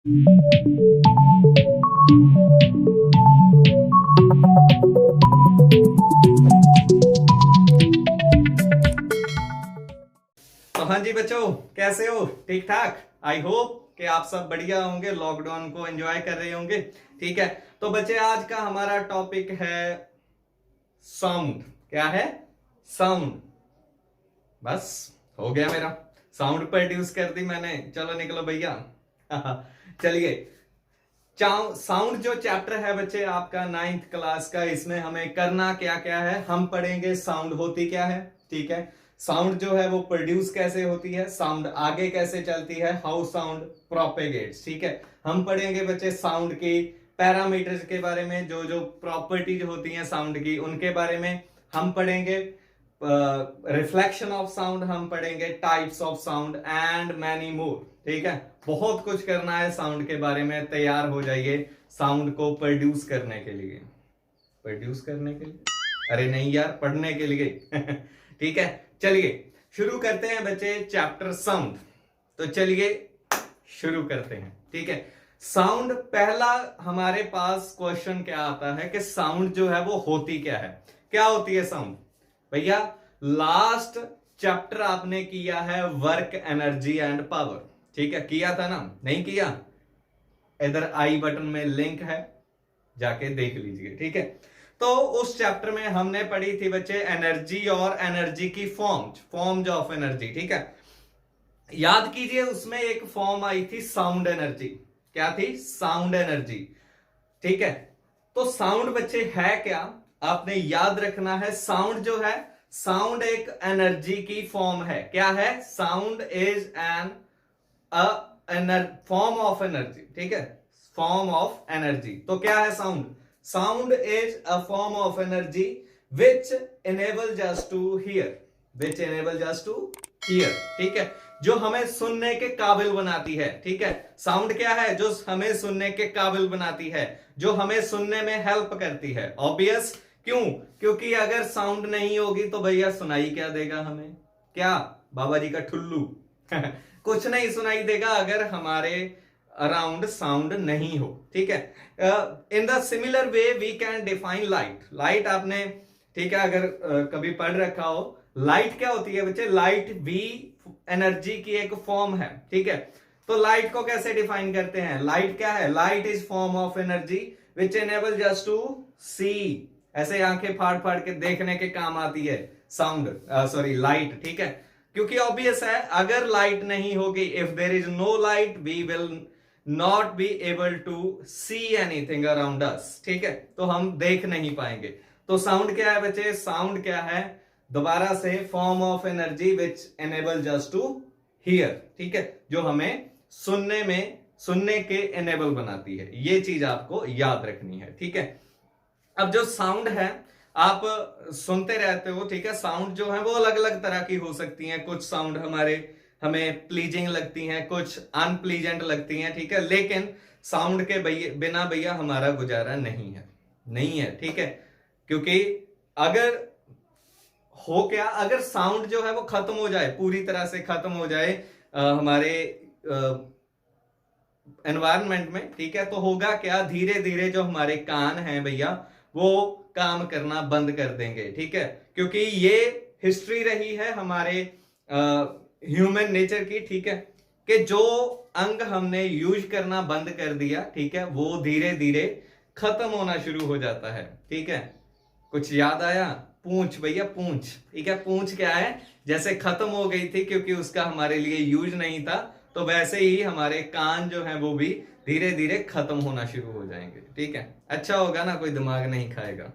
तो हाँ जी बच्चों, कैसे हो? ठीक ठाक। आई होप कि आप सब बढ़िया होंगे, लॉकडाउन को एंजॉय कर रहे होंगे। ठीक है, तो बच्चे आज का हमारा टॉपिक है साउंड। क्या है? साउंड। बस हो गया मेरा, साउंड प्रोड्यूस कर दी मैंने। चलो निकलो भैया। चलिए, साउंड जो चैप्टर है बच्चे आपका 9th क्लास का, इसमें हमें करना क्या क्या है, हम पढ़ेंगे साउंड होती क्या है। ठीक है, साउंड जो है वो प्रोड्यूस कैसे होती है, साउंड आगे कैसे चलती है, हाउ साउंड प्रोपेगेट्स। ठीक है, हम पढ़ेंगे बच्चे साउंड की पैरामीटर्स के बारे में, जो जो प्रॉपर्टीज होती हैं साउंड की उनके बारे में हम पढ़ेंगे। रिफ्लेक्शन ऑफ साउंड हम पढ़ेंगे, types of sound and many more. ठीक है, बहुत कुछ करना है साउंड के बारे में। तैयार हो जाइए साउंड को प्रोड्यूस करने के लिए। प्रोड्यूस करने के लिए? अरे नहीं यार, पढ़ने के लिए। ठीक है, चलिए शुरू करते हैं बच्चे चैप्टर साउंड। तो चलिए शुरू करते हैं। ठीक है, साउंड, पहला हमारे पास क्वेश्चन क्या आता है कि साउंड जो है वो होती क्या है। क्या होती है साउंड? भैया लास्ट चैप्टर आपने किया है वर्क, एनर्जी एंड पावर। ठीक है, किया था ना? नहीं किया? इधर आई बटन में लिंक है, जाके देख लीजिए। ठीक है, तो उस चैप्टर में हमने पढ़ी थी बच्चे एनर्जी और एनर्जी की फॉर्म्स ऑफ एनर्जी। ठीक है, याद कीजिए उसमें एक फॉर्म आई थी साउंड एनर्जी। क्या थी? Sound energy. ठीक है, तो साउंड बच्चे है क्या, आपने याद रखना है। साउंड जो है, साउंड एक एनर्जी की फॉर्म है। क्या है? Sound is an form of energy. ठीक है, फॉर्म ऑफ एनर्जी। तो क्या है sound? Sound is a form of energy which enables us to hear, which enables us to hear। ठीक है, जो हमें सुनने के काबिल बनाती है। ठीक है, साउंड क्या है? जो हमें सुनने के काबिल बनाती है, जो हमें सुनने में हेल्प करती है। ऑब्वियस, क्यों? क्योंकि अगर साउंड नहीं होगी तो भैया सुनाई क्या देगा हमें? क्या बाबा जी का ठुल्लू? कुछ नहीं सुनाई देगा अगर हमारे अराउंड साउंड नहीं हो। ठीक है, in the similar way we can define light. Light आपने, ठीक है, अगर कभी पढ़ रखा हो, लाइट क्या होती है बच्चे? लाइट भी एनर्जी की एक फॉर्म है। ठीक है, तो लाइट को कैसे डिफाइन करते हैं? लाइट क्या है? Light is form of energy which enable just to see. ऐसे आंखें फाड़ फाड़ के देखने के काम आती है साउंड, सॉरी लाइट। ठीक है, क्योंकि ऑब्वियस है अगर लाइट नहीं होगी, if there is no light we will not be able to see anything around us. ठीक है, तो हम देख नहीं पाएंगे। तो साउंड क्या है बच्चे? साउंड क्या है? दोबारा से form of energy which enable just to hear. ठीक है, जो हमें सुनने के एनेबल बनाती है। ये चीज आपको याद रखनी है। ठीक है, अब जो साउंड है आप सुनते रहते हो। ठीक है, साउंड जो है वो अलग अलग तरह की हो सकती हैं। कुछ साउंड हमें प्लीजिंग लगती हैं, कुछ अनप्लीजेंट लगती हैं। ठीक है, लेकिन साउंड के बिना भैया हमारा गुजारा नहीं है, नहीं है। ठीक है, क्योंकि अगर हो क्या, अगर साउंड जो है वो खत्म हो जाए, पूरी तरह से खत्म हो जाए हमारे एनवायरनमेंट में, ठीक है, तो होगा क्या? धीरे धीरे जो हमारे कान हैं भैया वो काम करना बंद कर देंगे। ठीक है, क्योंकि ये हिस्ट्री रही है हमारे ह्यूमन नेचर की। ठीक है, कि जो अंग हमने यूज करना बंद कर दिया, ठीक है, वो धीरे धीरे खत्म होना शुरू हो जाता है। ठीक है, कुछ याद आया? पूंछ भैया, पूंछ। ठीक है, पूंछ क्या है? जैसे खत्म हो गई थी क्योंकि उसका हमारे लिए यूज नहीं था, तो वैसे ही हमारे कान जो है वो भी धीरे धीरे खत्म होना शुरू हो जाएंगे। ठीक है, अच्छा होगा ना, कोई दिमाग नहीं खाएगा।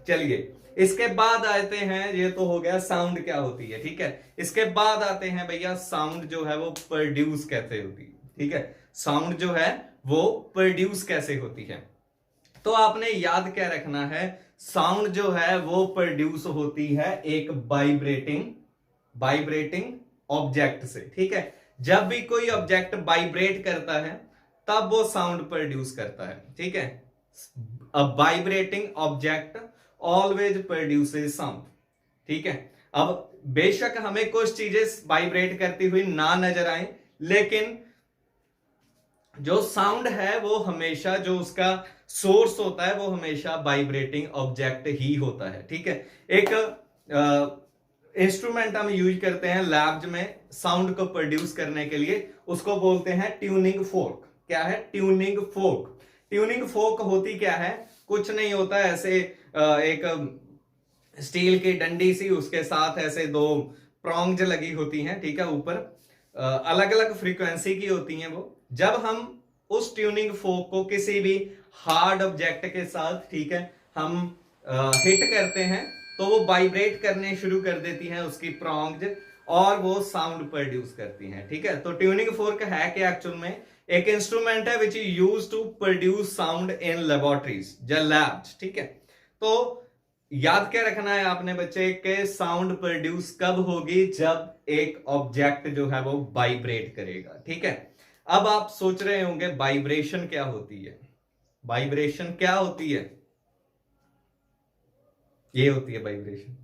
चलिए, इसके बाद आते हैं, ये तो हो गया साउंड क्या होती है। ठीक है, इसके बाद आते हैं भैया साउंड जो है वो प्रोड्यूस कैसे होती है। ठीक है, साउंड जो है वो प्रोड्यूस कैसे होती है। तो आपने याद क्या रखना है? साउंड जो है वो प्रोड्यूस होती है एक वाइब्रेटिंग ऑब्जेक्ट से। ठीक है, जब भी कोई ऑब्जेक्ट वाइब्रेट करता है तब वो साउंड प्रोड्यूस करता है। ठीक है, अ vibrating object always produces sound. ठीक है, अब बेशक हमें कुछ चीजें वाइब्रेट करती हुई ना नजर आए, लेकिन जो साउंड है वो हमेशा, जो उसका सोर्स होता है वो हमेशा वाइब्रेटिंग ऑब्जेक्ट ही होता है, ठीक है। एक इंस्ट्रूमेंट हम यूज करते हैं लैब्स में साउंड को प्रोड्यूस करने के लिए, उसको बोलते हैं ट्यूनिंग फोर्क। क्या है? Tuning fork. ट्यूनिंग फोर्क होती क्या है? कुछ नहीं होता, ऐसे एक स्टील की डंडी सी, उसके साथ ऐसे दो प्रॉन्ग्स लगी होती हैं, ठीक है, ऊपर अलग अलग फ्रीक्वेंसी की होती हैं वो। जब हम उस ट्यूनिंग फोर्क को किसी भी हार्ड ऑब्जेक्ट के साथ, ठीक है, हम हिट करते हैं तो वो वाइब्रेट करने शुरू कर देती हैं उसकी प्रॉन्ग्स, और वो साउंड प्रोड्यूस करती हैं, ठीक है। तो ट्यूनिंग फोर्क है कि एक्चुअल में एक इंस्ट्रूमेंट है which is used to produce sound in laboratories या लैब्स, ठीक है। तो याद क्या रखना है आपने बच्चे के साउंड प्रोड्यूस कब होगी? जब एक ऑब्जेक्ट जो है वो वाइब्रेट करेगा, ठीक है। अब आप सोच रहे होंगे वाइब्रेशन क्या होती है? वाइब्रेशन क्या होती है? ये होती है वाइब्रेशन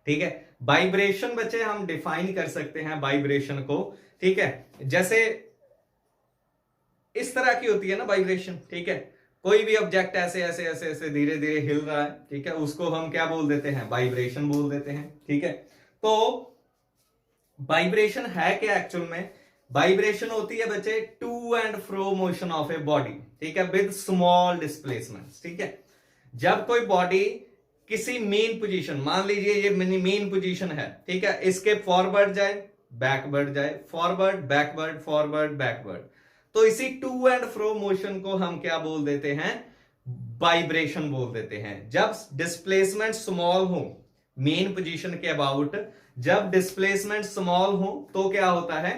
ठीक है। वाइब्रेशन बच्चे हम डिफाइन कर सकते हैं वाइब्रेशन को, ठीक है, जैसे इस तरह की होती है ना वाइब्रेशन, ठीक है। कोई भी ऑब्जेक्ट ऐसे ऐसे ऐसे ऐसे धीरे धीरे हिल रहा है, ठीक है, उसको हम क्या बोल देते हैं? वाइब्रेशन बोल देते हैं, ठीक है। तो वाइब्रेशन है क्या एक्चुअल में? वाइब्रेशन होती है बच्चे to and fro motion of a body, ठीक है, विद स्मॉल डिस्प्लेसमेंट्स, ठीक है। जब कोई बॉडी किसी मेन पोजीशन, मान लीजिए ये मेन पोजीशन है, ठीक है, इसके फॉरवर्ड जाए, बैकवर्ड जाए, फॉरवर्ड बैकवर्ड, फॉरवर्ड बैकवर्ड, तो इसी टू एंड फ्रो मोशन को हम क्या बोल देते हैं? वाइब्रेशन बोल देते हैं। जब डिस्प्लेसमेंट स्मॉल हो मेन पोजीशन के अबाउट, जब डिस्प्लेसमेंट स्मॉल हो तो क्या होता है?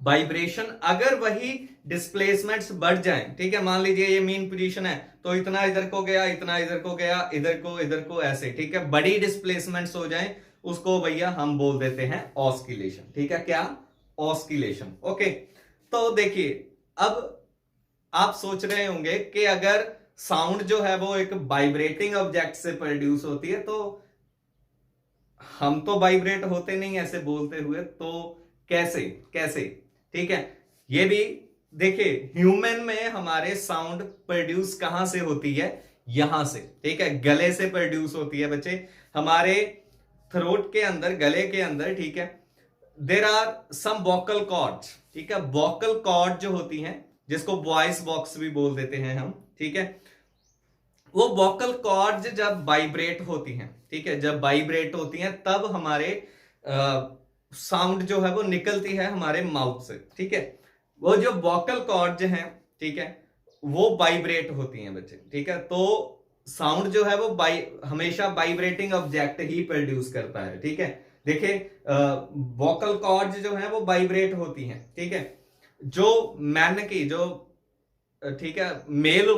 वाइब्रेशन। अगर वही डिस्प्लेसमेंट्स बढ़ जाएं, ठीक है, मान लीजिए ये मेन पोजीशन है तो इतना इधर को गया, इतना इधर को गया, इधर को ऐसे, ठीक है, बड़ी डिस्प्लेसमेंट्स हो जाएं, उसको भैया हम बोल देते हैं ऑस्किलेशन, ठीक है। क्या? ऑस्किलेशन। ओके, तो देखिए अब आप सोच रहे होंगे कि अगर साउंड जो है वो एक वाइब्रेटिंग ऑब्जेक्ट से प्रोड्यूस होती है तो हम तो वाइब्रेट होते नहीं ऐसे बोलते हुए, तो कैसे कैसे? ठीक है, ये भी देखिए ह्यूमन में हमारे साउंड प्रोड्यूस कहां से होती है? यहां से, ठीक है, गले से प्रोड्यूस होती है बच्चे, हमारे थ्रोट के अंदर, गले के अंदर, ठीक है। There are some vocal cords, ठीक है, वोकल कॉर्ड जो होती हैं, जिसको वॉइस बॉक्स भी बोल देते हैं हम, ठीक है, वो वोकल कॉर्ड्स जब वाइब्रेट होती हैं, ठीक है, जब वाइब्रेट होती हैं तब हमारे साउंड जो है वो निकलती है हमारे माउथ से, ठीक है। वो जो वोकल कॉर्ड्स हैं, ठीक है, वो वाइब्रेट होती हैं बच्चे, ठीक है। तो साउंड जो है वो हमेशा वाइब्रेटिंग ऑब्जेक्ट ही प्रोड्यूस करता है, ठीक है। देखिए वोकल कॉर्ड्स जो है वो वाइब्रेट होती हैं, ठीक है। जो मैन की जो, ठीक है, मेल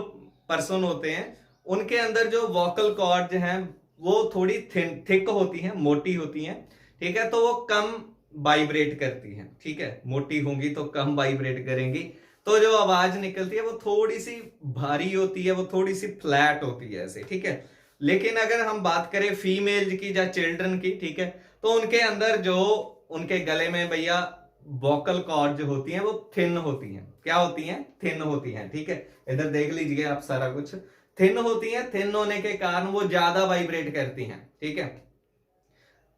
पर्सन होते हैं, उनके अंदर जो वोकल कॉर्ड्स हैं वो थोड़ी थिक होती हैं, मोटी होती हैं, ठीक है, तो वो कम वाइब्रेट करती हैं, ठीक है, मोटी होंगी तो कम वाइब्रेट करेंगी, तो जो आवाज निकलती है वो थोड़ी सी भारी होती है, वो थोड़ी सी फ्लैट होती है ऐसे, ठीक है। लेकिन अगर हम बात करें फीमेल की या चिल्ड्रन की, ठीक है, तो उनके अंदर जो, उनके गले में भैया वोकल कॉर्ड जो होती हैं वो थिन होती हैं। क्या होती हैं? थिन होती हैं, ठीक है। इधर देख लीजिए आप, सारा कुछ थिन होती हैं, थिन होने के कारण वो ज्यादा वाइब्रेट करती हैं, ठीक है।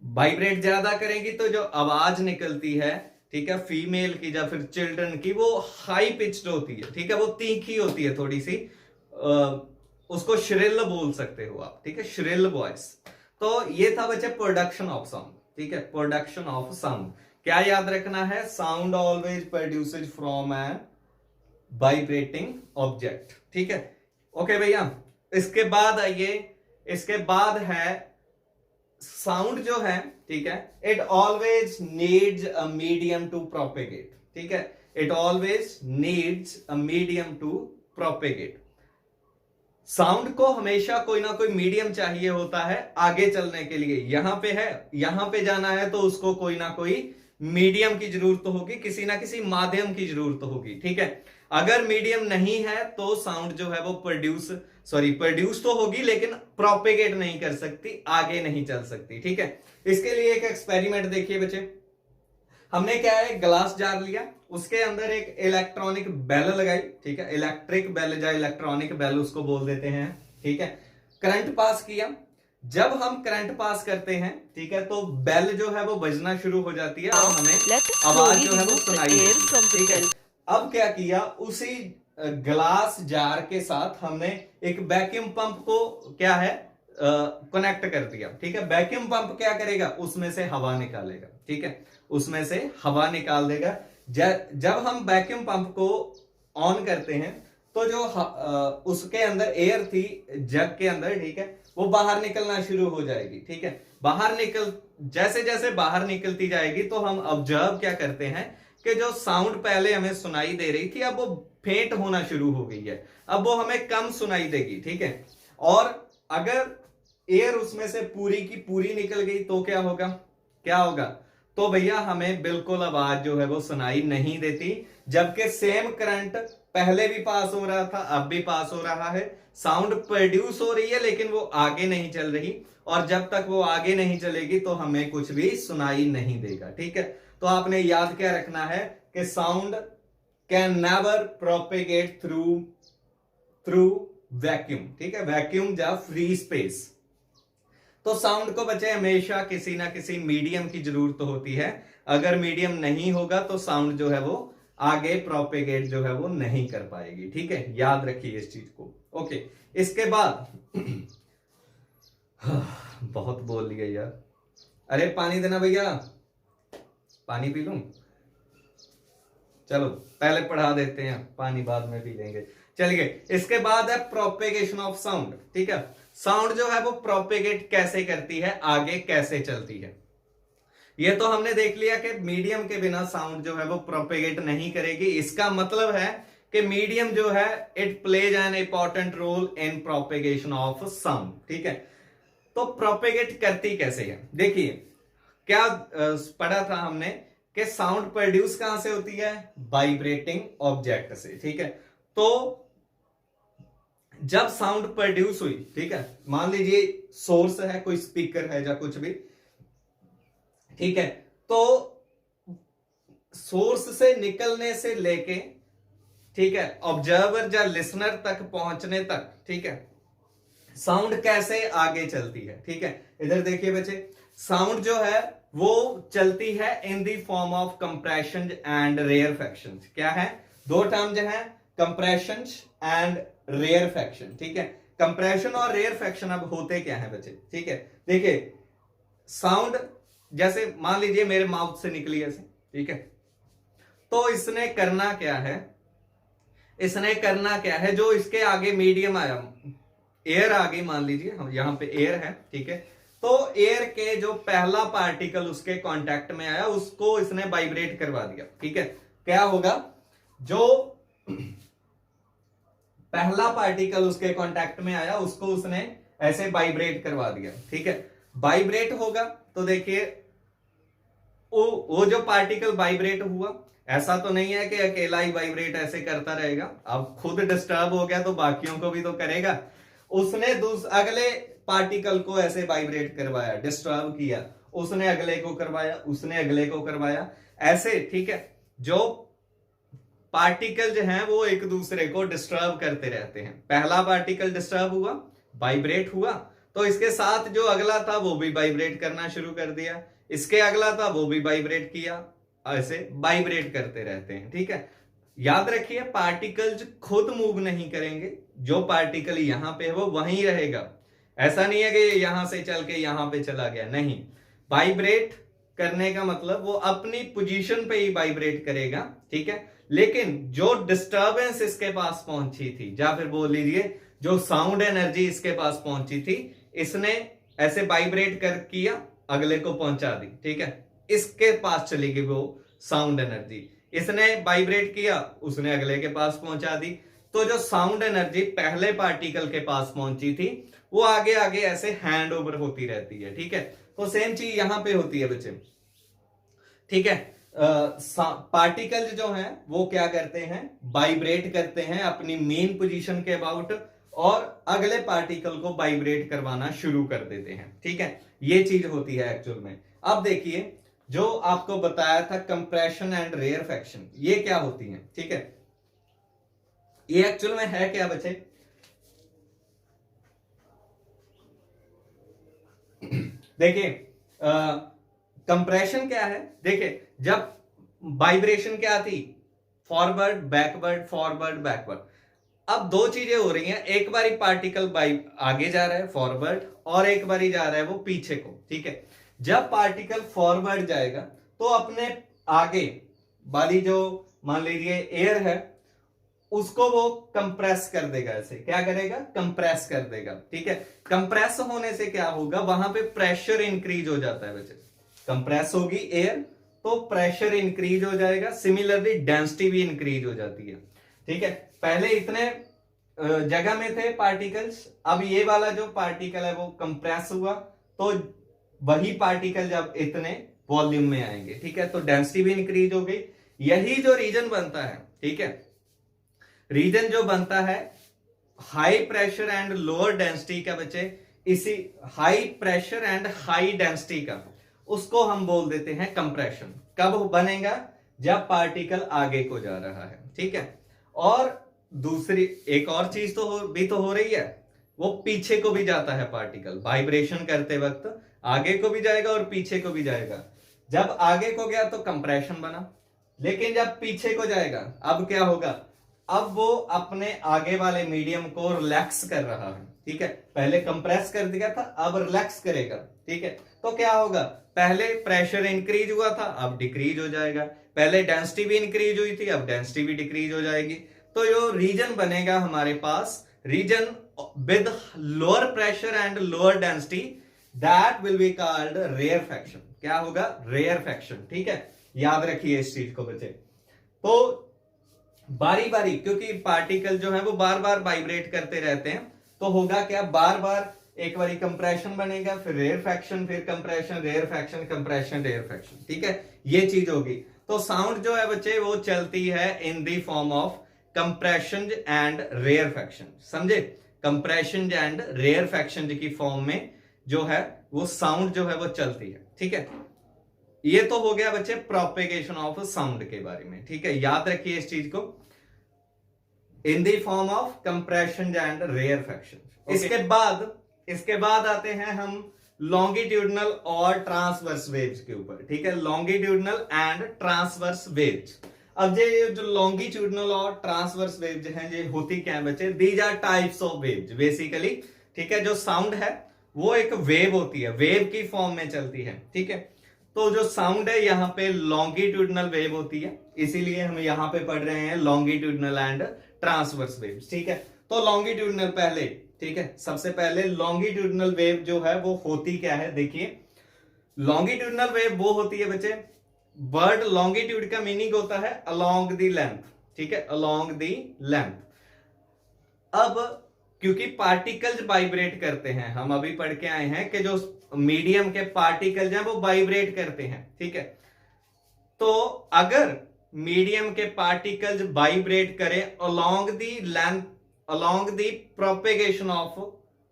वाइब्रेट ज्यादा करेंगी तो जो आवाज निकलती है, ठीक है, फीमेल की या फिर चिल्ड्रन की, वो हाई पिच्ड होती है, ठीक है, वो तीखी होती है थोड़ी सी, उसको श्रिल बोल सकते हो आप, ठीक है, श्रिल वॉइस। तो ये था बच्चे प्रोडक्शन ऑफ साउंड, ठीक है, प्रोडक्शन ऑफ साउंड। क्या याद रखना है? Sound always produces from an vibrating object, ठीक है। ओके भैया, इसके बाद आइए, इसके बाद है साउंड जो है, ठीक है, it always needs a medium to propagate, ठीक है, it always needs a medium to propagate. Sound को हमेशा कोई ना कोई मीडियम चाहिए होता है आगे चलने के लिए। यहां पे है, यहां पे जाना है तो उसको कोई ना कोई मीडियम की जरूरत होगी, किसी ना किसी माध्यम की जरूरत होगी, ठीक है। अगर मीडियम नहीं है तो साउंड जो है वो प्रोड्यूस तो होगी लेकिन प्रोपेगेट नहीं कर सकती, आगे नहीं चल सकती, ठीक है। इसके लिए एक एक्सपेरिमेंट देखिए बच्चे, हमने क्या है, ग्लास जार लिया, उसके अंदर एक इलेक्ट्रॉनिक बेल लगाई, ठीक है, इलेक्ट्रिक बेल या इलेक्ट्रॉनिक बेल उसको बोल देते हैं, ठीक है। करंट पास किया, जब हम करंट पास करते हैं, ठीक है, तो बेल जो है वो बजना शुरू हो जाती है और हमें आवाज जो है वो सुनाई देती है, ठीक है। अब क्या किया, उसी ग्लास जार के साथ हमने एक वैक्यूम पंप को क्या है कनेक्ट कर दिया, ठीक है। वैक्यूम पंप क्या करेगा, उसमें से हवा निकालेगा, ठीक है, उसमें से हवा निकाल देगा। जब हम वैक्यूम पंप को ऑन करते हैं तो जो उसके अंदर एयर थी जग के अंदर, ठीक है, वो बाहर निकलना शुरू हो जाएगी, ठीक है। बाहर निकल जैसे जैसे बाहर निकलती जाएगी तो हम ऑब्जर्व क्या करते हैं कि जो साउंड पहले हमें सुनाई दे रही थी अब वो फेंट होना शुरू हो गई है, अब वो हमें कम सुनाई देगी, ठीक है। और अगर एयर उसमें से पूरी की पूरी निकल गई तो क्या होगा, क्या होगा, तो भैया हमें बिल्कुल आवाज जो है वो सुनाई नहीं देती, जबकि सेम करंट पहले भी पास हो रहा था, अब भी पास हो रहा है, साउंड प्रोड्यूस हो रही है लेकिन वो आगे नहीं चल रही, और जब तक वो आगे नहीं चलेगी तो हमें कुछ भी सुनाई नहीं देगा, ठीक है। तो आपने याद क्या रखना है कि sound can never propagate through vacuum, ठीक है, वैक्यूम या फ्री स्पेस। तो साउंड को बचे हमेशा किसी ना किसी मीडियम की जरूरत होती है, अगर मीडियम नहीं होगा तो साउंड जो है वो आगे प्रोपेगेट जो है वो नहीं कर पाएगी, ठीक है, याद रखिए इस चीज को। ओके, इसके बाद बहुत बोल लिया यार, अरे पानी देना भैया, पानी पी लूं, चलो पहले पढ़ा देते हैं, पानी बाद में पी लेंगे। चलिए, इसके बाद है प्रोपेगेशन ऑफ साउंड, ठीक है, साउंड जो है वो प्रोपेगेट कैसे करती है, आगे कैसे चलती है। ये तो हमने देख लिया कि मीडियम के बिना साउंड जो है वो प्रोपेगेट नहीं करेगी, इसका मतलब है कि मीडियम जो है it plays an important role in propagation of sound, ठीक है। तो प्रोपेगेट करती कैसे है, देखिए क्या पढ़ा था हमने कि साउंड प्रोड्यूस कहां से होती है, वाइब्रेटिंग ऑब्जेक्ट से, ठीक है। तो जब साउंड प्रोड्यूस हुई, ठीक है, मान लीजिए सोर्स है, कोई स्पीकर है या कुछ भी, ठीक है, तो सोर्स से निकलने से लेके, ठीक है, ऑब्जर्वर या लिसनर तक पहुंचने तक, ठीक है, साउंड कैसे आगे चलती है, ठीक है। इधर देखिए बच्चे, साउंड जो है वो चलती है in the form of compression and rarefaction. क्या है, दो टर्म जो है, कंप्रेशन एंड रेयरफेक्शन, ठीक है। कंप्रेशन और रेयरफेक्शन अब होते क्या है बच्चे, ठीक है, देखिए साउंड जैसे मान लीजिए मेरे माउथ से निकली ऐसे, ठीक है, तो इसने करना क्या है, इसने करना क्या है, जो इसके आगे मीडियम आया, एयर आ गई, मान लीजिए हम यहां पे एयर है, ठीक है, तो एयर के जो पहला पार्टिकल उसके कांटेक्ट में आया उसको इसने वाइब्रेट करवा दिया, ठीक है। क्या होगा, जो पहला पार्टिकल उसके कांटेक्ट में आया उसको उसने ऐसे वाइब्रेट करवा दिया, ठीक है। वाइब्रेट होगा तो देखिए वो जो पार्टिकल वाइब्रेट हुआ, ऐसा तो नहीं है कि अकेला ही वाइब्रेट ऐसे करता रहेगा, अब खुद डिस्टर्ब हो गया तो बाकियों को भी तो करेगा, उसने अगले पार्टिकल को ऐसे वाइब्रेट करवाया, डिस्टर्ब किया, उसने अगले को करवाया, उसने अगले को करवाया, ऐसे, ठीक है। जो पार्टिकल जो हैं वो एक दूसरे को डिस्टर्ब करते रहते हैं, पहला पार्टिकल डिस्टर्ब हुआ, वाइब्रेट हुआ, तो इसके साथ जो अगला था वो भी वाइब्रेट करना शुरू कर दिया, इसके अगला था वो भी वाइब्रेट किया, ऐसे वाइब्रेट करते रहते हैं, ठीक है। याद रखिए पार्टिकल्स खुद मूव नहीं करेंगे, जो पार्टिकल यहां पे है वो वहीं रहेगा, ऐसा नहीं है कि यहां से चल के यहां पे चला गया, नहीं, वाइब्रेट करने का मतलब वो अपनी पोजीशन पे ही वाइब्रेट करेगा, ठीक है। लेकिन जो डिस्टर्बेंस इसके पास पहुंची थी, या फिर बोल लीजिए जो साउंड एनर्जी इसके पास पहुंची थी, इसने ऐसे वाइब्रेट कर किया, अगले को पहुंचा दी, ठीक है, इसके पास चली गई वो साउंड एनर्जी, इसने वाइब्रेट किया, उसने अगले के पास पहुंचा दी, तो जो साउंड एनर्जी पहले पार्टिकल के पास पहुंची थी वो आगे आगे ऐसे हैंड ओवर होती रहती है, ठीक है। तो सेम चीज यहां पे होती है बच्चे, ठीक है। पार्टिकल जो हैं वो क्या करते हैं, वाइब्रेट करते हैं अपनी मेन पोजीशन के अबाउट, और अगले पार्टिकल को वाइब्रेट करवाना शुरू कर देते हैं, ठीक है, ये चीज होती है एक्चुअल में। अब देखिए जो आपको बताया था कंप्रेशन एंड रेयरफैक्शन, ये क्या होती है, ठीक है। ये एक्चुअल में है क्या बच्चे? देखिए कंप्रेशन क्या है, देखिए जब वाइब्रेशन क्या थी, फॉरवर्ड बैकवर्ड फॉरवर्ड बैकवर्ड। अब दो चीजें हो रही हैं, एक बारी पार्टिकल आगे जा रहा है फॉरवर्ड, और एक बारी जा रहा है वो पीछे को, ठीक है। जब पार्टिकल फॉरवर्ड जाएगा तो अपने आगे वाली जो मान लीजिए एयर है उसको वो कंप्रेस कर देगा, ऐसे क्या करेगा, कंप्रेस कर देगा, ठीक है। कंप्रेस होने से क्या होगा, वहां पे प्रेशर इंक्रीज हो जाता है बच्चे। कंप्रेस होगी एयर तो प्रेशर इंक्रीज हो जाएगा, सिमिलरली डेंसिटी भी इंक्रीज हो जाती है, ठीक है। पहले इतने जगह में थे पार्टिकल्स, अब ये वाला जो पार्टिकल है वो कंप्रेस हुआ तो वही पार्टिकल जब इतने वॉल्यूम में आएंगे, ठीक है, तो डेंसिटी भी इंक्रीज हो गई। यही जो रीजन बनता है, ठीक है, रीजन जो बनता है high pressure and lower density का बच्चे, इसी high pressure and high density का, उसको हम बोल देते हैं कंप्रेशन। कब बनेगा, जब पार्टिकल आगे को जा रहा है, ठीक है। और दूसरी एक और चीज तो हो रही है, वो पीछे को भी जाता है पार्टिकल, वाइब्रेशन करते वक्त आगे को भी जाएगा और पीछे को भी जाएगा। जब आगे को गया तो कंप्रेशन बना, लेकिन जब पीछे को जाएगा अब क्या होगा, अब वो अपने आगे वाले मीडियम को रिलैक्स कर रहा है, ठीक है। पहले कंप्रेस कर दिया था, अब रिलैक्स करेगा, ठीक है। तो क्या होगा, पहले प्रेशर इंक्रीज हुआ था अब डिक्रीज हो जाएगा, पहले डेंसिटी भी इंक्रीज हुई थी अब डेंसिटी भी डिक्रीज हो जाएगी। तो जो रीजन बनेगा हमारे पास, region with lower pressure and lower density, that will be called rarefaction. क्या होगा, रेयरफैक्शन, ठीक है। याद रखिए इस चीज को बच्चे। तो बारी बारी, क्योंकि पार्टिकल जो है वो बार बार वाइब्रेट करते रहते हैं, तो होगा क्या, बार बार एक बारी कंप्रेशन बनेगा, फिर रेयरफैक्शन, फिर कंप्रेशन, रेयरफैक्शन, कंप्रेशन, रेयरफैक्शन, ठीक है, ये चीज होगी। तो साउंड जो है बच्चे वो चलती है in the form of compression and rarefaction, समझे। कंप्रेशन एंड रेयरफैक्शन की फॉर्म में जो है वो साउंड जो है वो चलती है, ठीक है। ये तो हो गया बच्चे प्रोपेगेशन ऑफ साउंड के बारे में, ठीक है, याद रखिए इस चीज को, in the form of compression and rarefaction. इसके बाद आते हैं हम लॉन्गिट्यूडनल और ट्रांसवर्स वेव्स के ऊपर, ठीक है, लॉन्गिट्यूडनल एंड ट्रांसवर्स वेव्स। अब ये जो लॉन्गिट्यूडनल और ट्रांसवर्स वेव्स हैं, ये होती क्या है बच्चे, these are types of waves basically, ठीक है। जो साउंड है वो एक वेव होती है, वेव की फॉर्म में चलती है, ठीक है। तो जो साउंड है यहाँ पे लॉन्गिट्यूडनल वेव होती है, इसीलिए हम यहाँ पे पढ़ रहे हैं लॉन्गिट्यूडनल एंड ट्रांसवर्स वेव्स, ठीक है। तो लॉन्गिट्यूडनल पहले, ठीक है, सबसे पहले लॉन्गिट्यूडनल वेव जो है वो होती क्या है, देखिए लॉन्गिट्यूडनल वेव वो होती है बच्चे, वर्ड लॉन्गिट्यूड का मीनिंग होता है अलोंग द लेंथ, ठीक है, अलोंग द लेंथ। अब क्योंकि पार्टिकल्स वाइब्रेट करते हैं, हम अभी पढ़ के आए हैं कि जो मीडियम के पार्टिकल्स हैं वो वाइब्रेट करते हैं, ठीक है। तो अगर मीडियम के पार्टिकल्स वाइब्रेट करें along the length, along the propagation of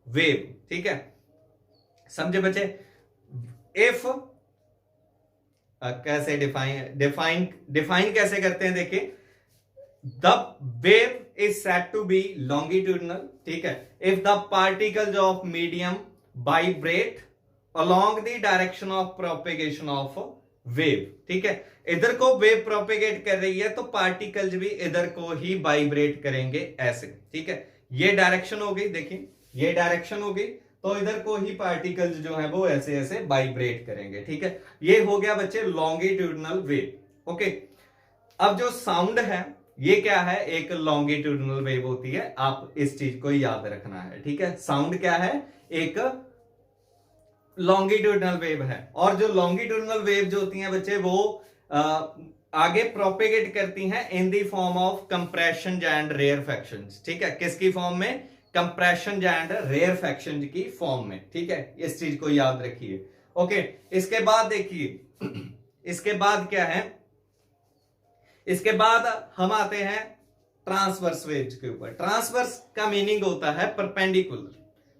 wave, ठीक है, समझे बच्चे। इफ कैसे डिफाइन कैसे करते हैं, देखिए the wave is said to be longitudinal, ठीक है, if the particles of medium vibrate along the direction of propagation of wave, ठीक है। इधर को वेव प्रोपेगेट कर रही है तो पार्टिकल्स भी इधर को ही वाइब्रेट करेंगे ऐसे, ठीक है। ये डायरेक्शन हो गई, देखिए ये डायरेक्शन हो गई, तो इधर को ही पार्टिकल्स जो है वो ऐसे ऐसे वाइब्रेट करेंगे, ठीक है। ये हो गया बच्चे लॉन्गिट्यूडनल वेव, ओके। अब जो साउंड है ये क्या है, एक लॉन्गिट्यूडनल वेव होती है, आप इस चीज को याद रखना है, ठीक है। साउंड क्या है, एक लॉन्गिट्यूडनल वेव है, और जो लॉन्गिट्यूडनल वेव जो होती हैं बच्चे वो आगे प्रोपेगेट करती हैं in the form of compression and rarefaction, ठीक है। किसकी फॉर्म में, कंप्रेशन एंड रेयरफैक्शन की फॉर्म में, ठीक है, इस चीज को याद रखिए, ओके। इसके बाद देखिए इसके बाद क्या है, इसके बाद हम आते हैं ट्रांसवर्स वेव्स के ऊपर। ट्रांसवर्स का मीनिंग होता है परपेंडिकुलर,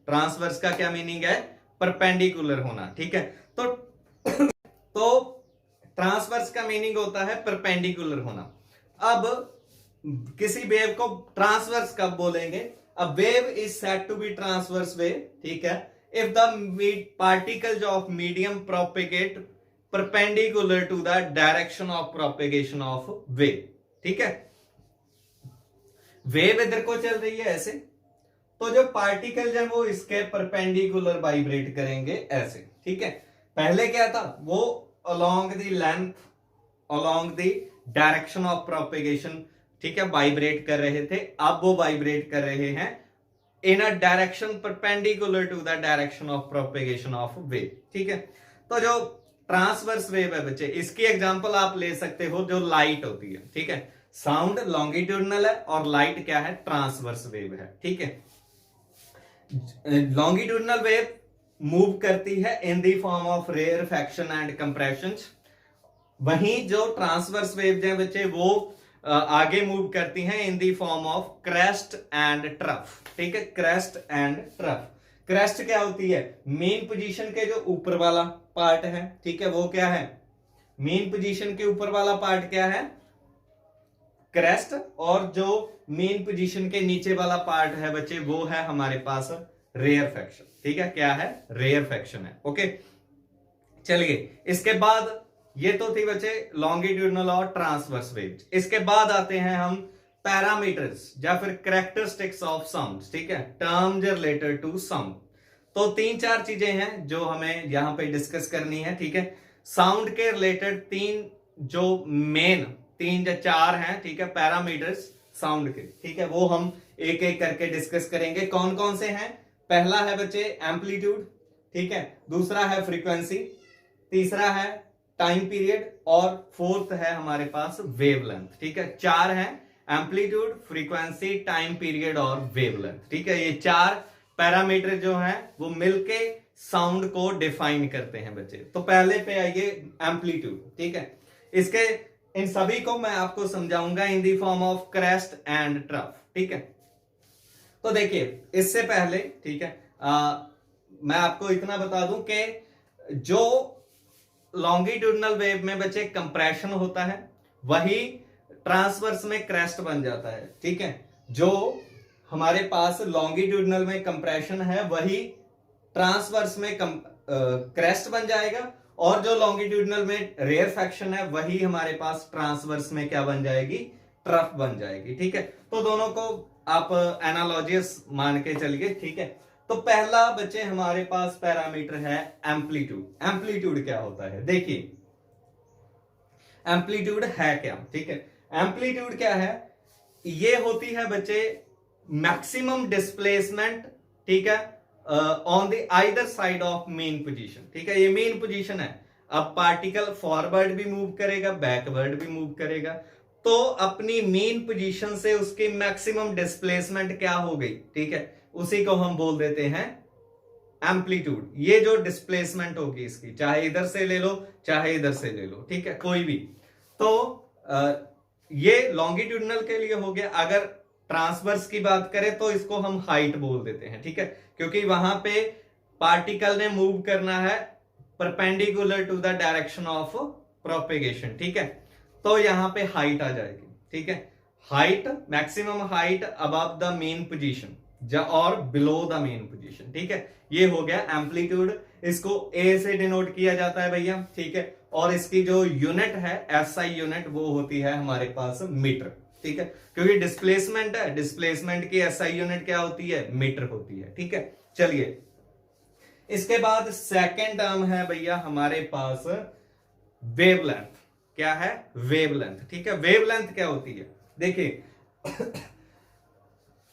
ट्रांसवर्स का क्या मीनिंग है, परपेंडिकुलर होना, ठीक है। तो ट्रांसवर्स का मीनिंग होता है परपेंडिकुलर होना। अब किसी वेव को ट्रांसवर्स कब बोलेंगे? A wave is said to be transverse wave, ठीक है, if the particles of medium propagate perpendicular to the direction of propagation of wave. ठीक है, वेव इधर को चल रही है ऐसे, तो जो पार्टिकल है वो इसके परपेंडिकुलर वाइब्रेट करेंगे ऐसे। ठीक है, पहले क्या था, वो along the length, along the direction of propagation, ठीक है, वाइब्रेट कर रहे थे। अब वो वाइब्रेट कर रहे हैं in a direction perpendicular to the direction of propagation of wave. ठीक है, तो जो ट्रांसवर्स वेव है बच्चे, इसकी एग्जांपल आप ले सकते हो जो लाइट होती है। ठीक है, साउंड लॉन्गिट्यूडनल है और लाइट क्या है, ट्रांसवर्स वेव है। ठीक है, लॉन्गिट्यूडनल वेव मूव करती है in the form of rarefaction and compression, वहीं जो ट्रांसवर्स वेव है बच्चे वो आगे मूव करती हैं in the form of crest and trough. ठीक है, क्रेस्ट एंड ट्रफ। क्रेस्ट क्या होती है, मेन पोजीशन के जो ऊपर वाला पार्ट है, ठीक है, वो क्या है, मेन पोजीशन के ऊपर वाला पार्ट क्या है, क्रेस्ट, और जो मेन पोजीशन के नीचे वाला पार्ट है बच्चे वो है हमारे पास रेयरफैक्शन। ठीक है, क्या है, रेयरफैक्शन है। ओके, चलिए इसके बाद ये तो थी बच्चे लॉन्गिट्यूडनल और ट्रांसवर्स वेव्स। इसके बाद आते हैं हम पैरामीटर्स या फिर कैरेक्टरिस्टिक्स ऑफ साउंड। ठीक है, टर्म्स रिलेटेड टू साउंड। तो 3-4 चीजें हैं जो हमें यहां पे डिस्कस करनी है। ठीक है, साउंड के रिलेटेड 3 जो मेन 3 या 4 हैं, ठीक है, पैरामीटर्स साउंड के। ठीक है, वो हम एक एक करके डिस्कस करेंगे। कौन कौन से हैं? पहला है बच्चे एम्पलीट्यूड, ठीक है, दूसरा है फ्रीक्वेंसी, तीसरा है टाइम पीरियड, और फोर्थ है हमारे पास वेवलेंथ। ठीक है, 4 हैं, एम्पलीट्यूड, फ्रीक्वेंसी, टाइम पीरियड और वेवलेंथ। ठीक है, ये 4 पैरामीटर जो हैं वो मिलके साउंड को डिफाइन करते हैं बच्चे। तो पहले पे आइए एम्पलीट्यूड। ठीक है, इसके इन सभी को मैं आपको समझाऊंगा in the form of crest and trough. ठीक है, तो देखिए इससे पहले, ठीक है, मैं आपको इतना बता दूं कि जो लॉन्गिट्यूडनल वेव में बच्चे कंप्रेशन होता है वही ट्रांसवर्स में क्रेस्ट बन जाता है। ठीक है, जो हमारे पास लॉन्गिट्यूडनल में कंप्रेशन है वही ट्रांसवर्स में क्रेस्ट बन जाएगा, और जो लॉन्गिट्यूडनल में रेयरफैक्शन है वही हमारे पास ट्रांसवर्स में क्या बन जाएगी, ट्रफ बन जाएगी। ठीक है, तो दोनों को आप एनालॉजियस मान के चलिए। ठीक है, तो पहला बच्चे हमारे पास पैरामीटर है एम्पलीट्यूड। एम्पलीट्यूड क्या होता है, देखिए एम्पलीट्यूड है क्या। ठीक है, एम्पलीट्यूड क्या है, ये होती है बच्चे मैक्सिमम डिस्प्लेसमेंट, ठीक है, on the either side of main position. ठीक है, ये मेन पोजीशन है। अब पार्टिकल फॉरवर्ड भी मूव करेगा, बैकवर्ड भी मूव करेगा, तो अपनी मेन पोजीशन से उसकी मैक्सिमम डिस्प्लेसमेंट क्या हो गई, ठीक है, उसी को हम बोल देते हैं एम्पलीट्यूड। ये जो डिस्प्लेसमेंट होगी इसकी, चाहे इधर से ले लो चाहे इधर से ले लो, ठीक है, कोई भी। तो ये लॉन्गिट्यूडनल के लिए हो गया। अगर ट्रांसवर्स की बात करें तो इसको हम हाइट बोल देते हैं। ठीक है, क्योंकि वहां पे पार्टिकल ने मूव करना है perpendicular to the direction of propagation. ठीक है, तो यहां पे हाइट आ जाएगी। ठीक है, height, maximum height above the main position और बिलो द मेन पोजीशन। ठीक है, ये हो गया एम्पलीट्यूड। इसको ए से डिनोट किया जाता है भैया। ठीक है, और इसकी जो यूनिट है एसआई यूनिट वो होती है हमारे पास मीटर। ठीक है, क्योंकि डिस्प्लेसमेंट है, डिस्प्लेसमेंट की एसआई यूनिट क्या होती है, मीटर होती है। ठीक है, चलिए इसके बाद सेकेंड टर्म है भैया हमारे पास वेवलेंथ। क्या है, वेवलेंथ। ठीक है, वेवलेंथ क्या होती है, देखिए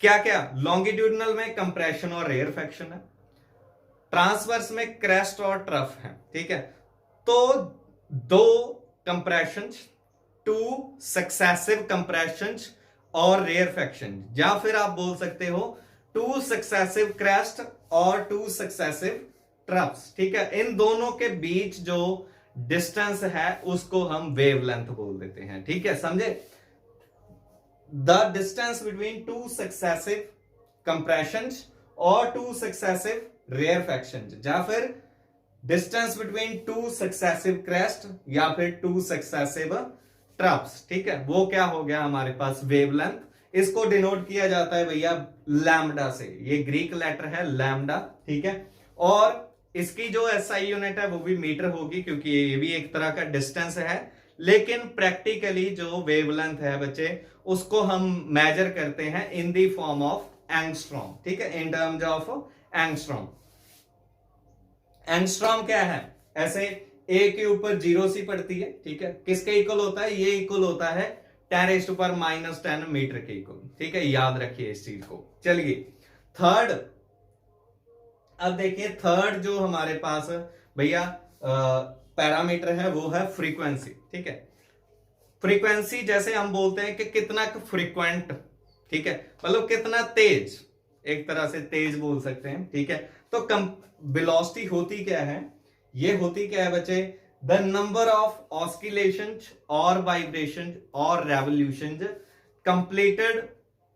क्या क्या, लॉन्गिट्यूडनल में कंप्रेशन और रेयरफैक्शन है, ट्रांसवर्स में क्रेस्ट और ट्रफ है। ठीक है, तो 2 कंप्रेशन, 2 सक्सेसिव कंप्रेशन और रेयरफैक्शन, या फिर आप बोल सकते हो 2 सक्सेसिव क्रेस्ट और 2 सक्सेसिव ट्रफ्स। ठीक है, इन दोनों के बीच जो डिस्टेंस है उसको हम वेवलेंथ बोल देते हैं। ठीक है, समझे, the distance between 2 successive compression और 2 सक्सेसिव रेयरफैक्शन, या फिर distance between two successive crest या फिर टू सक्सेसिव ट्रप्स, ठीक है, वो क्या हो गया हमारे पास वेवलेंथ। इसको डिनोट किया जाता है भैया लैम्डा से, ये ग्रीक लेटर है लैम्डा, ठीक है। और इसकी जो एसआई यूनिट है वो भी मीटर होगी, क्योंकि ये भी एक तरह का डिस्टेंस है। लेकिन प्रैक्टिकली जो वेवलेंथ है बच्चे, उसको हम मेजर करते हैं in the form of angstrom, ठीक है, in terms of angstrom. Angstrom क्या है, ऐसे ए के ऊपर 0 सी पड़ती है, ठीक है, किसके इक्वल होता है, ये इक्वल होता है 10⁻⁻10 मीटर के इक्वल, ठीक है, याद रखिए इस चीज को। चलिए थर्ड, अब देखिए थर्ड जो हमारे पास भैया पैरामीटर है वो है फ्रीक्वेंसी, ठीक है। फ्रीक्वेंसी जैसे हम बोलते हैं कि कितना फ्रीक्वेंट, ठीक है, मतलब कितना तेज, एक तरह से तेज बोल सकते हैं, ठीक है। तो वेलोसिटी होती क्या है, ये होती क्या है बच्चे, द नंबर ऑफ ऑस्किलेशन और वाइब्रेशन और रेवोल्यूशन कंप्लीटेड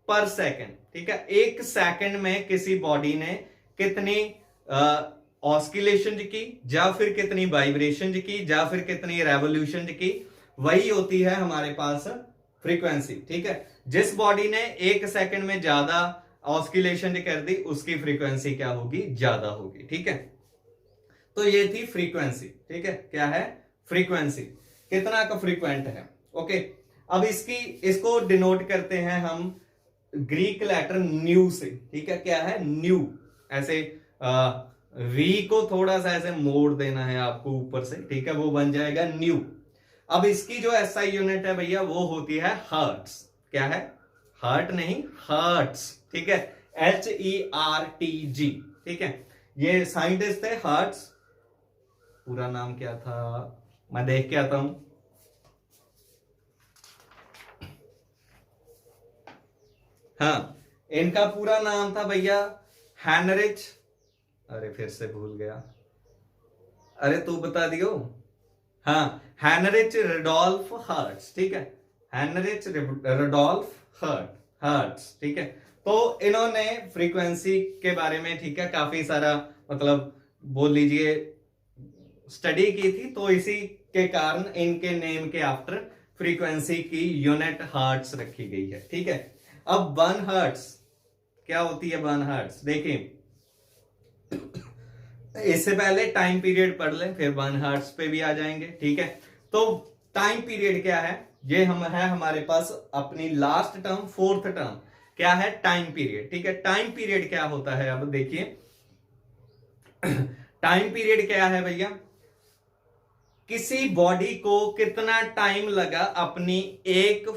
पर सेकेंड, ठीक है। एक सेकंड में किसी बॉडी ने कितनी ऑस्किलेशन की, या फिर कितनी वाइब्रेशन की, या फिर कितनी रेवोल्यूशन की, वही होती है हमारे पास फ्रीक्वेंसी, ठीक है। जिस बॉडी ने एक सेकंड में ज्यादा ऑस्किलेशन कर दी उसकी फ्रीक्वेंसी क्या होगी, ज्यादा होगी, ठीक है। तो ये थी फ्रीक्वेंसी, ठीक है, क्या है फ्रीक्वेंसी, कितना का फ्रीक्वेंट है, ओके। अब इसको डिनोट करते हैं हम ग्रीक लेटर न्यू से, ठीक है, क्या है न्यू, ऐसे वी को थोड़ा सा ऐसे मोड़ देना है आपको ऊपर से, ठीक है, वो बन जाएगा न्यू। अब इसकी जो एसआई यूनिट है भैया वो होती है हर्ट्स, क्या है, हर्ट नहीं हर्ट्स, ठीक है, HERTG, ठीक है। ये साइंटिस्ट थे हर्ट्स, पूरा नाम क्या था मैं देख के आता हूं, हाँ इनका पूरा नाम था भैया हेनरिच, अरे फिर से भूल गया, अरे तू बता दियो, हाँ हेनरिच रुडोल्फ हर्ट्स, ठीक है, हेनरिच रुडोल्फ हर्ट्स, ठीक है। तो इन्होंने फ्रीक्वेंसी के बारे में, ठीक है, काफी सारा मतलब बोल लीजिए स्टडी की थी, तो इसी के कारण इनके नेम के आफ्टर फ्रीक्वेंसी की यूनिट हर्ट्स रखी गई है, ठीक है। अब 1 हर्ट्स क्या होती है, 1 हर्ट्स देखिए, इससे पहले टाइम पीरियड पढ़ लें फिर 1 हर्ट्स पे भी आ जाएंगे, ठीक है। तो टाइम पीरियड क्या है, ये हम है हमारे पास अपनी लास्ट टर्म, 4th टर्म क्या है, टाइम पीरियड, ठीक है। टाइम पीरियड क्या होता है, अब देखिए टाइम पीरियड क्या है भैया, किसी बॉडी को कितना टाइम लगा अपनी एक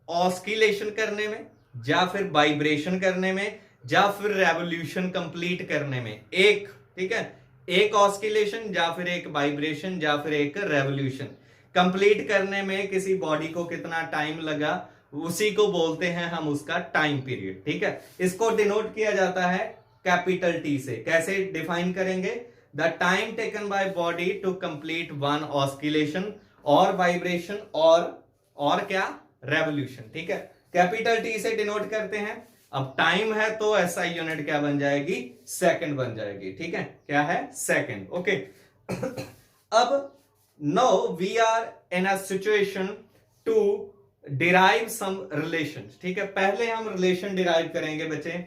ऑस्किलेशन करने में, या फिर वाइब्रेशन करने में, या फिर रेवोल्यूशन कंप्लीट करने में, एक, ठीक है, एक ऑस्किलेशन या फिर एक वाइब्रेशन या फिर एक रेवोल्यूशन कंप्लीट करने में किसी बॉडी को कितना टाइम लगा, उसी को बोलते हैं हम उसका टाइम पीरियड, ठीक है। इसको डिनोट किया जाता है कैपिटल टी से, कैसे डिफाइन करेंगे, the time taken by body to complete 1 oscillation और वाइब्रेशन और क्या रेवोल्यूशन, ठीक है, कैपिटल टी से डिनोट करते हैं। अब टाइम है तो एसआई यूनिट क्या बन जाएगी, सेकंड बन जाएगी, ठीक है, क्या है सेकंड, ओके। अब now we are in a situation to derive some relation, ठीक है। पहले हम रिलेशन डिराइव करेंगे बच्चे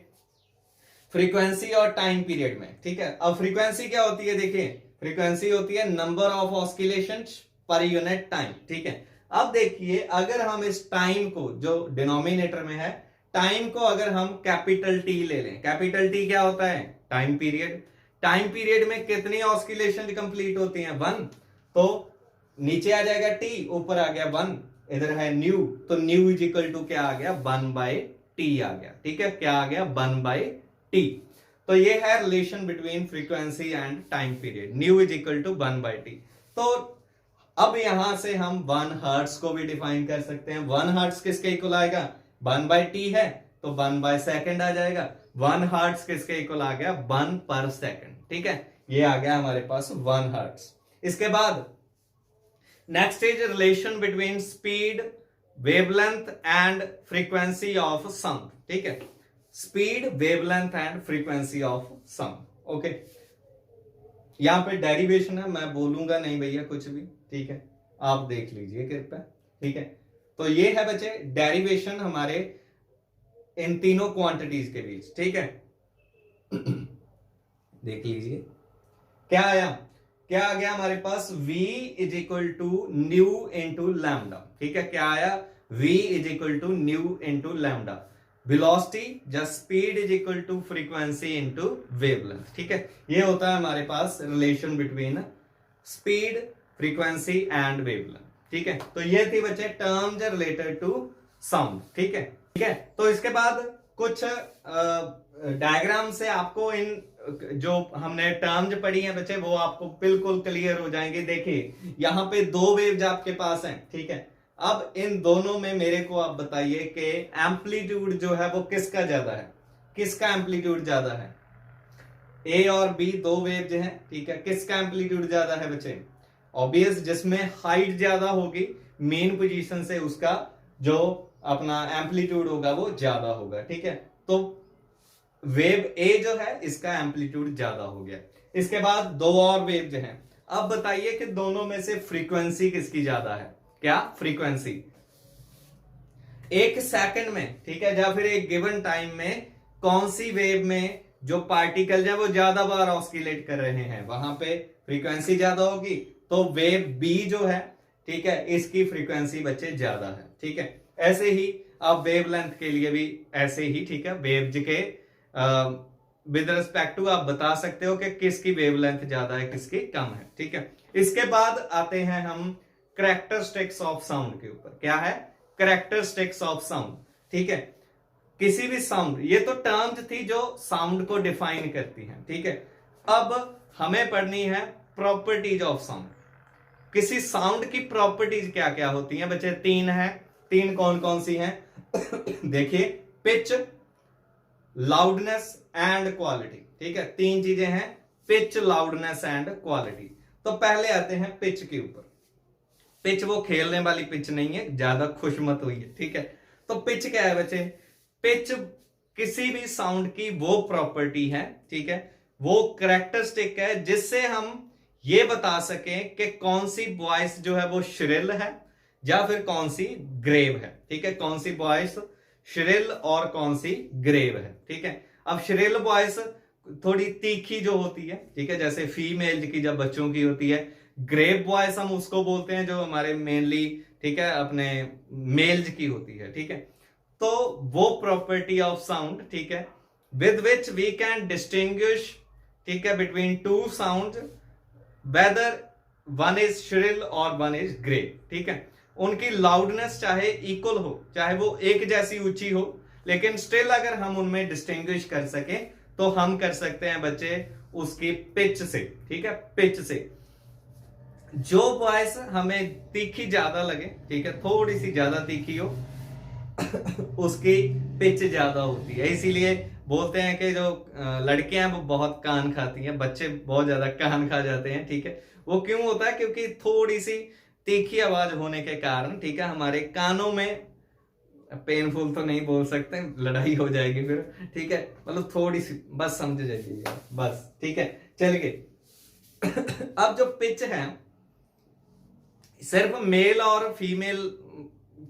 फ्रीक्वेंसी और टाइम पीरियड में, ठीक है। अब फ्रीक्वेंसी क्या होती है, देखिए फ्रीक्वेंसी होती है number of oscillation per unit time, ठीक है। अब देखिए अगर हम इस टाइम को जो डिनोमिनेटर में है, टाइम को अगर हम कैपिटल टी ले लें, कैपिटल टी क्या होता है, टाइम पीरियड। टाइम पीरियड में कितनी ऑस्किलेशन कंप्लीट होती हैं, 1, तो नीचे आ जाएगा टी, ऊपर आ गया 1, इधर है न्यू, तो न्यू इज इक्वल टू क्या आ गया, 1/t आ गया, ठीक है, क्या आ गया 1/t। तो ये है relation between frequency and time period, nu is equal to 1/t। तो अब यहां से हम 1 हर्ट्स को भी डिफाइन कर सकते हैं। 1 हर्ट्स किसके इक्वल आएगा, 1/t है तो 1/सेकंड आ जाएगा। 1 हर्ट्स किसके इक्वल आ गया, 1 पर सेकंड, ठीक है, ये आ गया हमारे पास 1 हर्ट्स। इसके बाद next is relation between speed, wavelength and frequency of sound, ठीक है, speed, wavelength and frequency of sound, okay. यहाँ पे डेरिवेशन है, मैं बोलूंगा नहीं भैया कुछ भी, ठीक है, आप देख लीजिए कृपया, ठीक है। तो ये है बच्चे डेरिवेशन हमारे इन तीनों क्वांटिटीज के बीच, ठीक है। देख लीजिए क्या आया, क्या आ गया हमारे पास, v is equal to nu into lambda, ठीक है। क्या आया, v is equal to nu into lambda, velocity just speed is equal to frequency into wavelength, ठीक है। ये होता है हमारे पास relation between speed, frequency and wavelength, ठीक है। तो ये थी बच्चे टर्म्स रिलेटेड टू साउंड, ठीक है, ठीक है। तो इसके बाद कुछ डायग्राम से आपको इन जो हमने टर्म्स पढ़ी हैं बच्चे वो आपको बिल्कुल क्लियर हो जाएंगे। देखिए यहाँ पे दो वेव्स आपके पास हैं, ठीक है। अब इन दोनों में मेरे को आप बताइए कि एम्पलीट्यूड जो है वो किसका ज्यादा है, किसका एम्पलीट्यूड ज्यादा है। ए और बी दो वेव्स हैं, ठीक है, किसका एम्पलीट्यूड ज्यादा है बच्चे, ऑब्वियस जिसमें हाइट ज्यादा होगी मेन पोजीशन से उसका जो अपना एम्पलीट्यूड होगा वो ज्यादा होगा, ठीक है। तो वेव ए जो है इसका एम्पलीट्यूड ज्यादा हो गया। इसके बाद दो और वेव जो हैं, अब बताइए कि दोनों में से फ्रीक्वेंसी किसकी ज्यादा है, क्या फ्रीक्वेंसी एक सेकंड में, ठीक है, या फिर एक गिवन टाइम में कौन सी वेव में जो पार्टिकल है वो ज्यादा बार ऑस्किलेट कर रहे हैं वहां पे फ्रीक्वेंसी ज्यादा होगी। तो वेव बी जो है, ठीक है, इसकी फ्रीक्वेंसी बच्चे ज्यादा है, ठीक है। ऐसे ही आप वेवलेंथ के लिए भी ऐसे ही, ठीक है, वेव्स के विद रिस्पेक्ट टू आप बता सकते हो कि किसकी वेवलेंथ ज्यादा है किसकी कम है, ठीक है। इसके बाद आते हैं हम कैरेक्टरिस्टिक्स ऑफ साउंड के ऊपर। क्या है, कैरेक्टरिस्टिक्स ऑफ साउंड, ठीक है। किसी भी साउंड, ये तो टर्म्स थी जो साउंड को डिफाइन करती हैं, ठीक है। अब हमें पढ़नी है प्रॉपर्टीज ऑफ साउंड। किसी साउंड की प्रॉपर्टीज क्या क्या होती हैं बच्चे, तीन है। तीन कौन कौन सी हैं देखिए, पिच, लाउडनेस एंड क्वालिटी, ठीक है, तीन चीजें हैं, पिच, लाउडनेस एंड क्वालिटी। तो पहले आते हैं पिच के ऊपर। पिच वो खेलने वाली पिच नहीं है, ज्यादा खुश मत हुई है, ठीक है। तो पिच क्या है बच्चे, पिच किसी भी साउंड की वो प्रॉपर्टी है, ठीक है, वो कैरेक्टरिस्टिक है जिससे हम ये बता सकें कि कौन सी वॉइस जो है वो श्रिल है या फिर कौन सी ग्रेव है, ठीक है। कौन सी वॉइस श्रिल और कौन सी ग्रेव है, ठीक है। अब श्रिल वॉइस थोड़ी तीखी जो होती है, ठीक है, जैसे फीमेल की जब बच्चों की होती है। ग्रेव वॉइस हम उसको बोलते हैं जो हमारे मेनली, ठीक है, अपने मेल्स की होती है, ठीक है। तो वो प्रॉपर्टी ऑफ साउंड, ठीक है, with which we can distinguish, ठीक है, between two sound whether one is shrill और वन इज ग्रेव, ठीक है। उनकी लाउडनेस चाहे इक्वल हो, चाहे वो एक जैसी ऊंची हो, लेकिन स्टिल अगर हम उनमें डिस्टिंग्विश कर सके तो हम कर सकते हैं बच्चे उसकी पिच से, ठीक है, पिच से। जो वॉइस हमें तीखी ज्यादा लगे, ठीक है, थोड़ी सी ज्यादा तीखी हो उसकी पिच ज्यादा होती है। इसीलिए बोलते हैं कि जो लड़कियां वो बहुत कान खाती हैं, बच्चे बहुत ज्यादा कान खा जाते हैं, ठीक है। वो क्यों होता है, क्योंकि थोड़ी सी तीखी आवाज होने के कारण, ठीक है, हमारे कानों में, पेनफुल तो नहीं बोल सकते, लड़ाई हो जाएगी फिर, ठीक है, मतलब थोड़ी सी बस समझ जाइए बस, ठीक है। चलिए अब जो पिच है सिर्फ मेल और फीमेल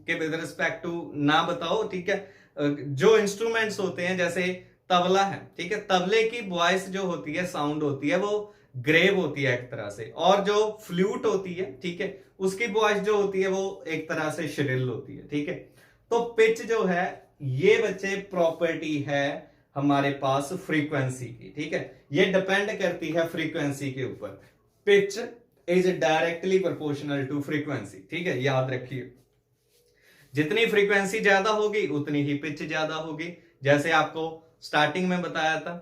के विद रिस्पेक्ट टू ना बताओ, ठीक है। जो इंस्ट्रूमेंट्स होते हैं जैसे तबला है, ठीक है, तबले की वॉइस जो होती है, साउंड होती है, वो ग्रेव होती है एक तरह से। और जो फ्लूट होती है, ठीक है, उसकी वॉइस जो होती है वो एक तरह से श्रिल होती है, ठीक है। तो पिच जो है ये बच्चे प्रॉपर्टी है हमारे पास फ्रीक्वेंसी की, ठीक है, ये डिपेंड करती है फ्रीक्वेंसी के ऊपर। Pitch is directly proportional to frequency, ठीक है, याद रखिए। जितनी फ्रीक्वेंसी ज्यादा होगी उतनी ही पिच ज्यादा होगी। जैसे आपको स्टार्टिंग में बताया था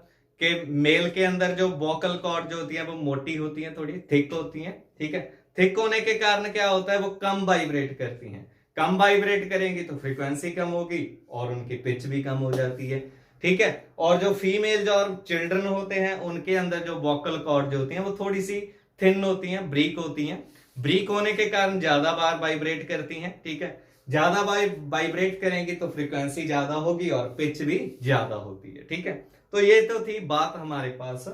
कि मेल के अंदर जो वोकल कॉर्ड जो होती है वो मोटी होती है, थोड़ी थिक होती है, ठीक है। थिक होने के कारण क्या होता है, वो कम वाइब्रेट करती हैं। कम वाइब्रेट करेंगी तो फ्रीक्वेंसी कम होगी और उनकी पिच भी कम हो जाती है, ठीक है। और जो फीमेल जो और चिल्ड्रन होते हैं उनके अंदर जो वोकल कॉर्ड जो होती हैं वो थोड़ी सी थिन होती हैं, ब्रीक होती हैं। ब्रीक होने के कारण ज्यादा बार वाइब्रेट करती हैं, ठीक है। ज्यादा वाइब्रेट करेंगी तो फ्रीक्वेंसी ज्यादा होगी और पिच भी ज्यादा होती है, ठीक है। तो ये तो थी बात हमारे पास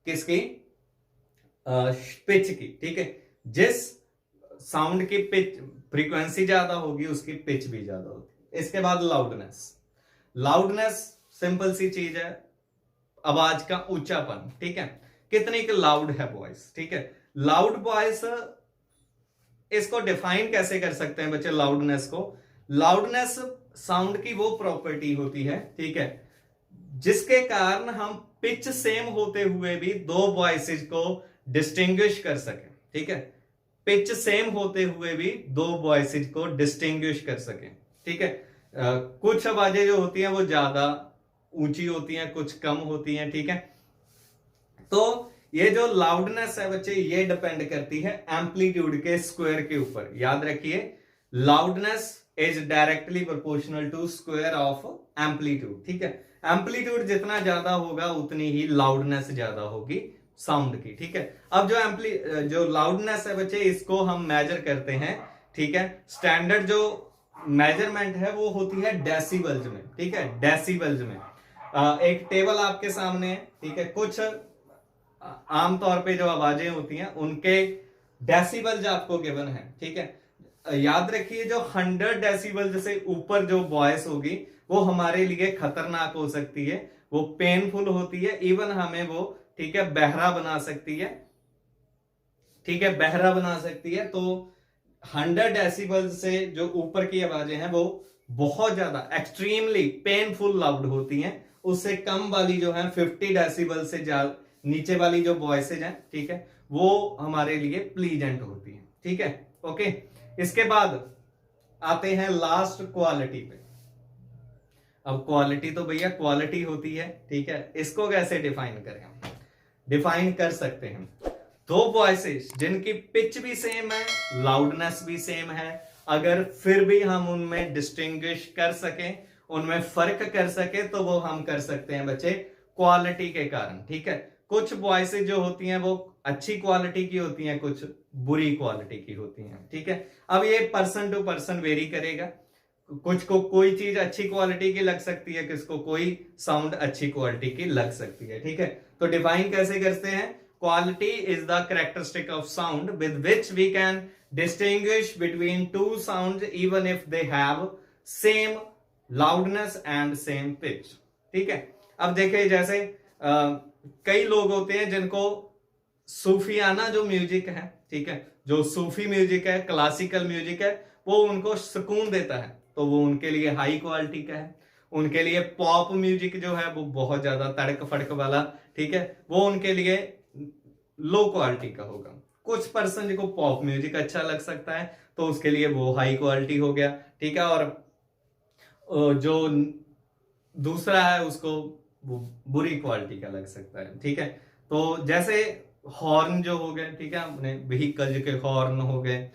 किसकी, पिच की, ठीक है। जिस साउंड की पिच फ्रीक्वेंसी ज्यादा होगी उसकी पिच भी ज्यादा होती है। इसके बाद लाउडनेस। लाउडनेस सिंपल सी चीज है, आवाज का ऊंचापन, ठीक है। कितनी लाउड है वॉइस, ठीक है। लाउड वॉइस, इसको डिफाइन कैसे कर सकते हैं बच्चे लाउडनेस को? लाउडनेस साउंड की वो प्रॉपर्टी होती है, ठीक है, जिसके कारण हम पिच सेम होते हुए भी दो वॉइसेज को डिस्टिंग्विश कर सकें, ठीक है। पिच सेम होते हुए भी दो वॉइसेज को डिस्टिंग्विश कर सकें, ठीक है। कुछ आवाजें जो होती हैं वो ज्यादा ऊंची होती हैं, कुछ कम होती हैं, ठीक है। तो ये जो लाउडनेस है बच्चे, ये डिपेंड करती है एम्पलीट्यूड के स्क्वायर के ऊपर। याद रखिए, loudness is directly proportional to square of amplitude, ठीक है। एम्पलीट्यूड जितना ज्यादा होगा उतनी ही लाउडनेस ज्यादा होगी साउंड की, ठीक है। अब जो लाउडनेस है बच्चे, इसको हम मेजर करते हैं, ठीक है। स्टैंडर्ड जो मेजरमेंट है वो होती है डेसिबल्स में, ठीक है, डेसिबल्स में। एक टेबल आपके सामने है, ठीक है। कुछ आमतौर पे जो आवाजें होती हैं उनके डेसिबल्स आपको गिवन है, ठीक है। याद रखिए, जो 100 डेसिबल से ऊपर जो वॉइस होगी वो हमारे लिए खतरनाक हो सकती है, वो पेनफुल होती है, इवन हमें वो, ठीक है, बहरा बना सकती है, ठीक है, बहरा बना सकती है। तो 100 डेसिबल से जो ऊपर की आवाजें हैं वो बहुत ज्यादा एक्सट्रीमली पेनफुल लाउड होती हैं। उससे कम वाली जो है 50 डेसिबल से नीचे वाली जो वॉइसेज हैं, ठीक है, वो हमारे लिए प्लीजेंट होती हैं, ठीक है। ओके, इसके बाद आते हैं लास्ट क्वालिटी पे। अब क्वालिटी तो भैया क्वालिटी होती है, ठीक है। इसको कैसे डिफाइन करें? डिफाइन कर सकते हैं दो वॉइसेस जिनकी पिच भी सेम है, लाउडनेस भी सेम है, अगर फिर भी हम उनमें डिस्टिंग्विश कर सकें, उनमें फर्क कर सके, तो वो हम कर सकते हैं बच्चे क्वालिटी के कारण, ठीक है। कुछ वॉइसेज जो होती हैं वो अच्छी क्वालिटी की होती हैं, कुछ बुरी क्वालिटी की होती हैं, ठीक है। अब ये पर्सन टू पर्सन वेरी करेगा, कुछ को कोई चीज अच्छी क्वालिटी की लग सकती है, किसको कोई साउंड अच्छी क्वालिटी की लग सकती है, ठीक है। तो डिफाइन कैसे करते हैं? Quality is the characteristic of sound with which we can distinguish between two sound even if they have same loudness and same pitch, ठीक है। अब देखिए, जैसे कई लोग होते हैं जिनको सूफियाना जो म्यूजिक है, ठीक है, जो सूफी म्यूजिक है, क्लासिकल म्यूजिक है, वो उनको सुकून देता है, तो वो उनके लिए हाई क्वालिटी का है। उनके लिए पॉप म्यूजिक जो है वो बहुत ज्यादा तड़क फड़क वाला, ठीक है, वो उनके लिए लो क्वालिटी का होगा। कुछ पर्सन को पॉप म्यूजिक अच्छा लग सकता है तो उसके लिए वो हाई क्वालिटी हो गया, ठीक है। और जो दूसरा है उसको वो बुरी क्वालिटी का लग सकता है, ठीक है। तो जैसे हॉर्न जो हो गए, ठीक है, अपने व्हीकल के हॉर्न हो गए,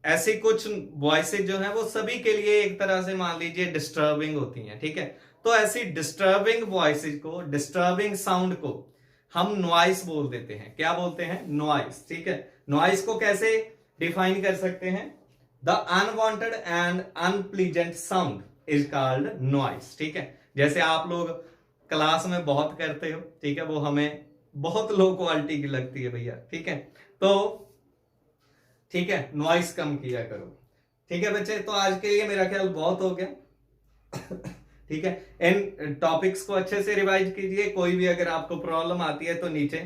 ऐसी कुछ वॉइसेज जो है वो सभी के लिए एक तरह से मान लीजिए डिस्टर्बिंग होती हैं, ठीक है। तो ऐसी डिस्टर्बिंग वॉइसेज को, डिस्टर्बिंग साउंड को हम नॉइस बोल देते हैं। क्या बोलते हैं? नॉइस, ठीक है। नॉइस को कैसे डिफाइन कर सकते हैं? The unwanted and unpleasant sound is called noise, ठीक है। जैसे आप लोग क्लास में बहुत करते हो, ठीक है, वो हमें बहुत लो क्वालिटी की लगती है भैया, ठीक है। तो ठीक है, नॉइस कम किया करो, ठीक है बच्चे। तो आज के लिए मेरा ख्याल बहुत हो गया ठीक है। इन टॉपिक्स को अच्छे से रिवाइज कीजिए। कोई भी अगर आपको प्रॉब्लम आती है तो नीचे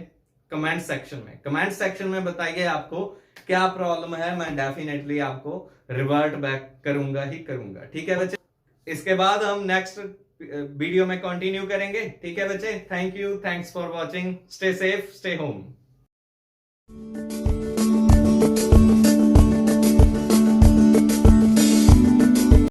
कमेंट सेक्शन में बताइए आपको क्या प्रॉब्लम है, मैं डेफिनेटली आपको रिवर्ट बैक करूंगा ही करूंगा, ठीक है बच्चे। इसके बाद हम नेक्स्ट वीडियो में कंटिन्यू करेंगे, ठीक है बच्चे। Thank you, thanks for watching, stay safe, stay home.